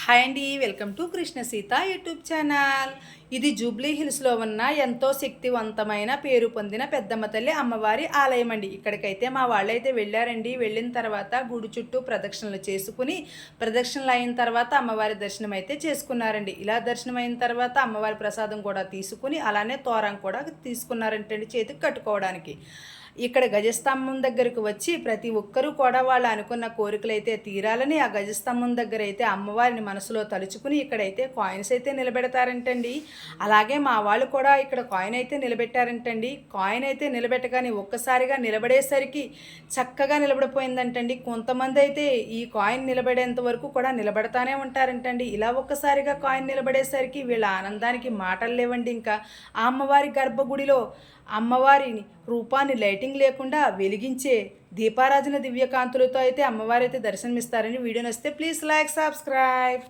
Hi అండి, welcome to Krishna Sita YouTube channel. ఇది Jubilee హిల్స్లో ఉన్న ఎంతో శక్తివంతమైన పేరు పొందిన పెద్దమ్మ తల్లి అమ్మవారి ఆలయం అండి. ఇక్కడికైతే మా వాళ్ళైతే వెళ్ళారండి. వెళ్ళిన తర్వాత గుడి చుట్టూ ప్రదక్షిణలు చేసుకుని, ప్రదక్షిణలు అయిన తర్వాత అమ్మవారి దర్శనం అయితే చేసుకున్నారండి. ఇలా దర్శనం అయిన తర్వాత అమ్మవారి ప్రసాదం కూడా తీసుకుని, అలానే తోరం కూడా తీసుకున్నారంటండి చేతికి కట్టుకోవడానికి. ఇక్కడ గజస్తంభం దగ్గరకు వచ్చి ప్రతి ఒక్కరూ కూడా వాళ్ళు అనుకున్న కోరికలు అయితే తీరాలని ఆ గజస్తంభం దగ్గర అయితే అమ్మవారిని మనసులో తలుచుకుని ఇక్కడైతే కాయిన్స్ అయితే నిలబెడతారంటండి. అలాగే మా వాళ్ళు కూడా ఇక్కడ కాయిన్ అయితే నిలబెట్టారంటండి. కాయిన్ అయితే నిలబెట్టగానే ఒక్కసారిగా నిలబడేసరికి చక్కగా నిలబడిపోయిందంటండి. కొంతమంది అయితే ఈ కాయిన్ నిలబడేంత వరకు కూడా నిలబడతానే ఉంటారంటండి. ఇలా ఒక్కసారిగా కాయిన్ నిలబడేసరికి వీళ్ళ ఆనందానికి మాటలు లేవండి. ఇంకా ఆ అమ్మవారి గర్భగుడిలో అమ్మవారిని రూపాన్ని లైటింగ్ లేకుండా వెలిగించే దీపారాజన దివ్యకాంతులతో అయితే అమ్మవారైతే దర్శనమిస్తారని. వీడియో నచ్చితే ప్లీజ్ లైక్, సబ్స్క్రైబ్.